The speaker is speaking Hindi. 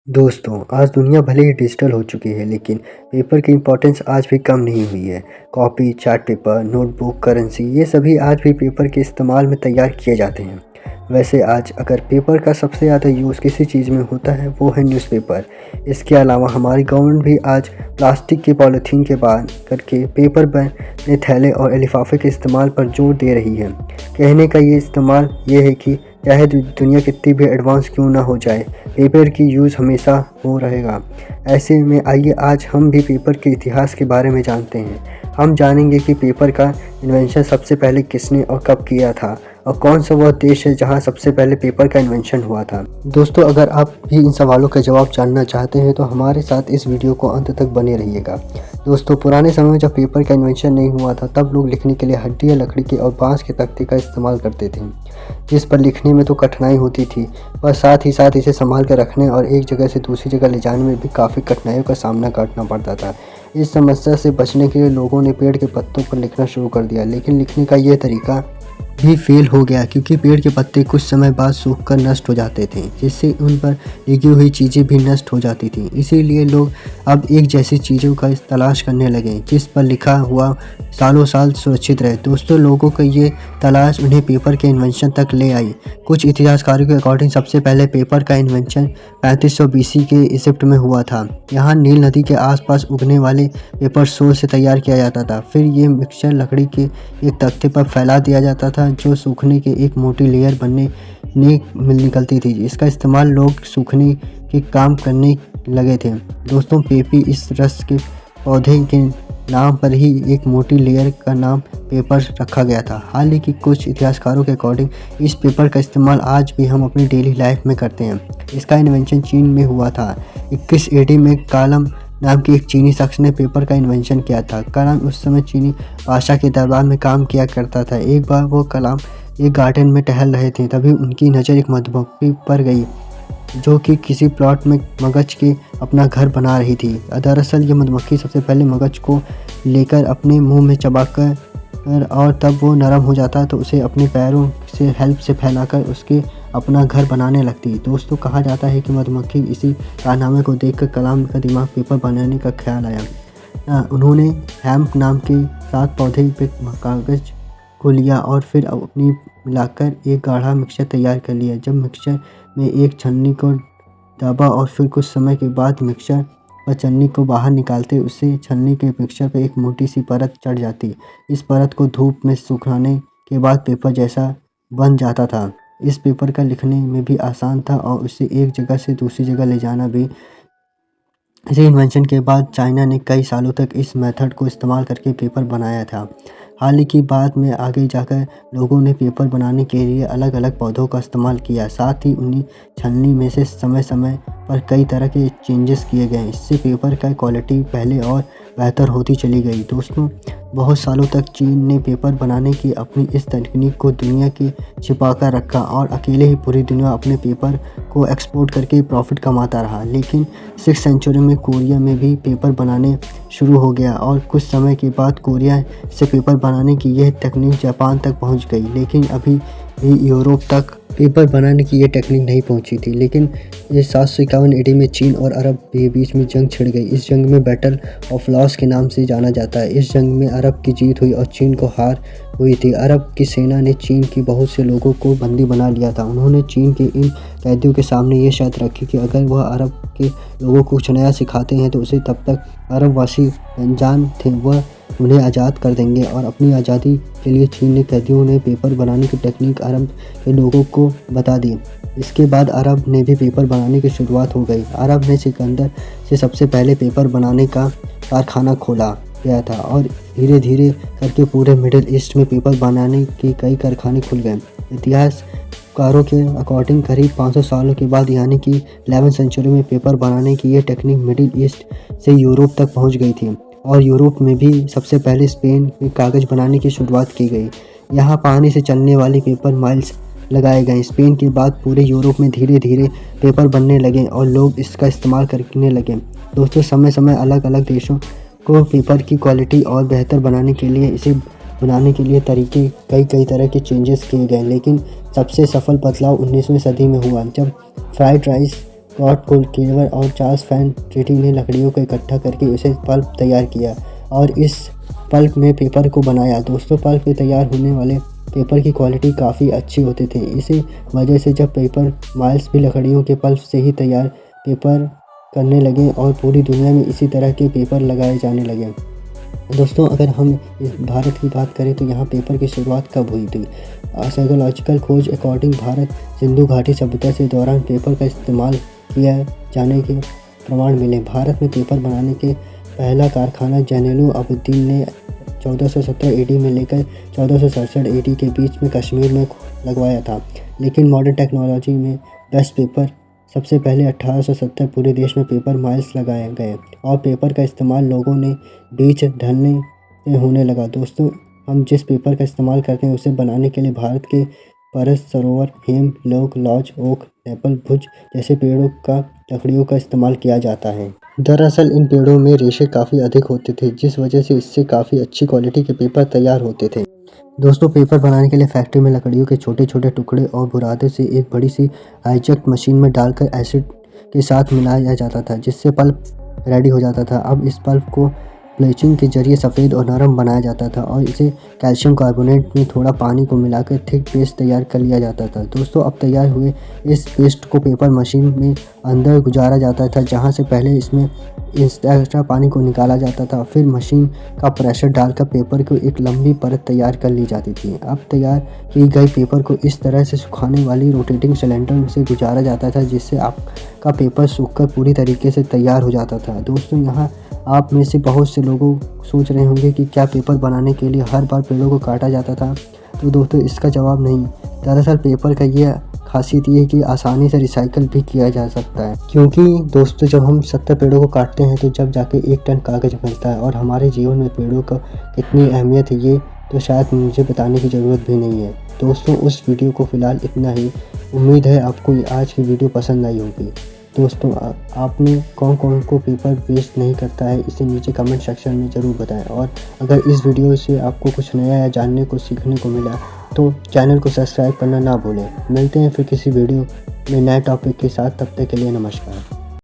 दोस्तों, आज दुनिया भले ही डिजिटल हो चुकी है, लेकिन पेपर की इम्पोर्टेंस आज भी कम नहीं हुई है। Copy, chart paper, notebook, currency ये सभी आज भी पेपर के इस्तेमाल में तैयार किए जाते हैं। वैसे आज अगर पेपर का सबसे ज़्यादा यूज़ किसी चीज़ में होता है वो है न्यूज़पेपर। इसके अलावा हमारी गवर्नमेंट भी आज प्लास्टिक के पॉलीथीन के बाद करके पेपर बने थैले और लिफाफे के इस्तेमाल पर जोर दे रही है। कहने का ये इस्तेमाल ये है कि चाहे दुनिया कितनी भी एडवांस क्यों ना हो जाए, पेपर की यूज़ हमेशा हो रहेगा। ऐसे में आइए आज हम भी पेपर के इतिहास के बारे में जानते हैं। हम जानेंगे कि पेपर का इन्वेंशन सबसे पहले किसने और कब किया था और कौन सा वह देश है जहां सबसे पहले पेपर का इन्वेंशन हुआ था। दोस्तों, अगर आप भी इन सवालों का जवाब जानना चाहते हैं तो हमारे साथ इस वीडियो को अंत तक बने रहिएगा। दोस्तों, पुराने समय में जब पेपर का इन्वेंशन नहीं हुआ था तब लोग लिखने के लिए हड्डी या लकड़ी के और बांस के तख्ते का इस्तेमाल करते थे, जिस पर लिखने में तो कठिनाई होती थी, पर साथ ही साथ इसे संभाल कर रखने और एक जगह से दूसरी जगह ले जाने में भी काफ़ी कठिनाइयों का सामना करना पड़ता था। इस समस्या से बचने के लिए लोगों ने पेड़ के पत्तों पर लिखना शुरू कर दिया, लेकिन लिखने का यह तरीका भी फेल हो गया क्योंकि पेड़ के पत्ते कुछ समय बाद सूखकर नष्ट हो जाते थे, जिससे उन पर लिखी हुई चीज़ें भी नष्ट हो जाती थीं। इसीलिए लोग अब एक जैसी चीज़ों का तलाश करने लगे जिस पर लिखा हुआ सालों साल सुरक्षित रहे। दोस्तों, लोगों को ये तलाश उन्हें पेपर के इन्वेंशन तक ले आई। कुछ इतिहासकारों के अकॉर्डिंग सबसे पहले पेपर का इन्वेंशन 3500 BC के इजिप्ट में हुआ था। यहाँ नील नदी के आसपास उगने वाले पेपर सोल से तैयार किया जाता था। फिर ये मिक्सचर लकड़ी के एक तख्ते पर फैला दिया जाता था जो सूखने के एक मोटी लेयर बनने निकलती थी। इसका इस्तेमाल लोग सूखने के काम करने लगे थे। दोस्तों, पेपी इस रस के पौधे के नाम पर ही एक मोटी लेयर का नाम पेपर रखा गया था। हालांकि कुछ इतिहासकारों के अकॉर्डिंग इस पेपर का इस्तेमाल आज भी हम अपनी डेली लाइफ में करते हैं। इसका इन्वेंशन चीन में हुआ था। 21 AD में कालम नाम के एक चीनी शख्स ने पेपर का इन्वेंशन किया था। कलाम उस समय चीनी बादशाह के दरबार में काम किया करता था। एक बार वो कलाम एक गार्डन में टहल रहे थे, तभी उनकी नज़र एक मधुमक्खी पर गई जो कि किसी प्लॉट में मगज के अपना घर बना रही थी। दरअसल ये मधुमक्खी सबसे पहले मगज को लेकर अपने मुंह में चबाकर और तब वो नरम हो जाता तो उसे अपने पैरों से हेल्प से फैलाकर उसके अपना घर बनाने लगती। दोस्तों, कहा जाता है कि मधुमक्खी इसी कारनामे को देखकर कलाम का दिमाग पेपर बनाने का ख्याल आया। उन्होंने हेम्प नाम के 7 पौधे पे कागज़ को लिया और फिर अपनी मिलाकर एक गाढ़ा मिक्सचर तैयार कर लिया। जब मिक्सचर में एक छन्नी को दबा और फिर कुछ समय के बाद मिक्सचर व छन्नी को बाहर निकालते उससे छन्नी के मिक्सचर पर एक मोटी सी परत चढ़ जाती। इस परत को धूप में सुखाने के बाद पेपर जैसा बन जाता था। इस पेपर का लिखने में भी आसान था और उसे एक जगह से दूसरी जगह ले जाना भी। इसे इन्वेंशन के बाद चाइना ने कई सालों तक इस मेथड को इस्तेमाल करके पेपर बनाया था। हालांकि बाद में आगे जाकर लोगों ने पेपर बनाने के लिए अलग अलग पौधों का इस्तेमाल किया। साथ ही उन्हीं छन्नी में से समय समय पर कई तरह के चेंजेस किए गए। इससे पेपर का क्वालिटी पहले और बेहतर होती चली गई। दोस्तों, बहुत सालों तक चीन ने पेपर बनाने की अपनी इस तकनीक को दुनिया के छिपा कर रखा और अकेले ही पूरी दुनिया अपने पेपर को एक्सपोर्ट करके प्रॉफिट कमाता रहा। लेकिन 6th सेंचुरी में कोरिया में भी पेपर बनाने शुरू हो गया और कुछ समय के बाद कोरिया से पेपर बनाने की यह तकनीक जापान तक पहुंच गई। लेकिन अभी भी यूरोप तक पेपर बनाने की यह टेक्निक नहीं पहुंची थी। लेकिन ये 751 AD में चीन और अरब के बीच में जंग छिड़ गई। इस जंग में बैटल ऑफ लॉस के नाम से जाना जाता है। इस जंग में अरब की जीत हुई और चीन को हार हुई थी। अरब की सेना ने चीन की बहुत से लोगों को बंदी बना लिया था। उन्होंने चीन के इन कैदियों के सामने ये शर्त रखी कि अगर वह अरब के लोगों को कुछ नया सिखाते हैं तो उसे तब तक अरबवासी अनजान थे वह उन्हें आज़ाद कर देंगे। और अपनी आज़ादी के लिए चीन ने कैदियों ने पेपर बनाने की टेक्निक अरब के लोगों को बता दी। इसके बाद अरब ने भी पेपर बनाने की शुरुआत हो गई। अरब ने सिकंदर से सबसे पहले पेपर बनाने का कारखाना खोला गया था और धीरे धीरे करके पूरे मिडिल ईस्ट में पेपर बनाने के कई कारखाने खुल गए। इतिहासकारों के अकॉर्डिंग करीब 500 सालों के बाद यानी कि 11th सेंचुरी में पेपर बनाने की यह टेक्निक मिडिल ईस्ट से यूरोप तक पहुंच गई थी और यूरोप में भी सबसे पहले स्पेन में कागज़ बनाने की शुरुआत की गई। यहाँ पानी से चलने वाली पेपर माइल्स लगाए गए। स्पेन के बाद पूरे यूरोप में धीरे धीरे पेपर बनने लगे और लोग इसका इस्तेमाल करने लगे। दोस्तों, समय समय अलग अलग देशों को पेपर की क्वालिटी और बेहतर बनाने के लिए इसे बनाने के लिए तरीके कई तरह के चेंजेस किए गए। लेकिन सबसे सफल बदलाव 19वीं सदी में हुआ जब फ्राइड राइस स्कॉट गोल्डकेवर और चार्ल्स फैन ट्रिटी ने लकड़ियों को इकट्ठा करके इसे पल्प तैयार किया और इस पल्प में पेपर को बनाया। दोस्तों, पल्प में तैयार होने वाले पेपर की क्वालिटी काफ़ी अच्छी होती थी। इसी वजह से जब पेपर माइल्स भी लकड़ियों के पल्प से ही तैयार पेपर करने लगे और पूरी दुनिया में इसी तरह के पेपर लगाए जाने लगे। दोस्तों, अगर हम भारत की बात करें तो यहाँ पेपर की शुरुआत कब हुई थी? साइकोलॉजिकल खोज अकॉर्डिंग भारत सिंधु घाटी सभ्यता से दौरान पेपर का इस्तेमाल किया जाने के प्रमाण मिले। भारत में पेपर बनाने के पहला कारखाना जैनुल अब्दीन ने 1417 AD में लेकर 1467 AD के बीच में कश्मीर में लगवाया था। लेकिन मॉडर्न टेक्नोलॉजी में बेस्ट पेपर सबसे पहले 1870 पूरे देश में पेपर माइल्स लगाए गए और पेपर का इस्तेमाल लोगों ने बीच ढलने से होने लगा। दोस्तों, हम जिस पेपर का इस्तेमाल करते हैं उसे बनाने के लिए भारत के परस सरोवर, हेम, लोक, लॉज, ओक, मैपल, भुज जैसे पेड़ों का लकड़ियों का इस्तेमाल किया जाता है। दरअसल इन पेड़ों में रेशे काफ़ी अधिक होते थे, जिस वजह से इससे काफ़ी अच्छी क्वालिटी के पेपर तैयार होते थे। दोस्तों, पेपर बनाने के लिए फैक्ट्री में लकड़ियों के छोटे छोटे टुकड़े और बुरादे से एक बड़ी सी हाईजेक्ट मशीन में डालकर एसिड के साथ मिलाया जाता था, जिससे पल्प रेडी हो जाता था। अब इस पल्प को ब्लीचिंग के जरिए सफ़ेद और नरम बनाया जाता था और इसे कैल्शियम कार्बोनेट में थोड़ा पानी को मिलाकर थिक पेस्ट तैयार कर लिया जाता था। दोस्तों, अब तैयार हुए इस पेस्ट को पेपर मशीन में अंदर गुजारा जाता था, जहां से पहले इसमें एक्स्ट्रा पानी को निकाला जाता था। फिर मशीन का प्रेशर डालकर पेपर को एक लंबी परत तैयार कर ली जाती थी। अब तैयार की गई पेपर को इस तरह से सुखाने वाली रोटेटिंग सिलेंडर से गुजारा जाता था, जिससे आपका पेपर सूखकर पूरी तरीके से तैयार हो जाता था। दोस्तों, यहाँ आप में से बहुत से लोग सोच रहे होंगे कि क्या पेपर बनाने के लिए हर बार पेड़ों को काटा जाता था? तो दोस्तों, इसका जवाब नहीं। दरअसल पेपर का ये खासियत ये है कि आसानी से रिसाइकल भी किया जा सकता है, क्योंकि दोस्तों जब हम 70 पेड़ों को काटते हैं तो जब जाके 1 टन कागज़ मिलता है। और हमारे जीवन में पेड़ों का कितनी अहमियत है ये तो शायद मुझे बताने की ज़रूरत भी नहीं है। दोस्तों, उस वीडियो को फ़िलहाल इतना ही। उम्मीद है आपको आज की वीडियो पसंद आई होगी। दोस्तों, आपने कौन कौन को पेपर वेस्ट नहीं करता है इसे नीचे कमेंट सेक्शन में ज़रूर बताएं। और अगर इस वीडियो से आपको कुछ नया या जानने को सीखने को मिला तो चैनल को सब्सक्राइब करना ना भूलें। मिलते हैं फिर किसी वीडियो में नए टॉपिक के साथ, तब तक के लिए नमस्कार।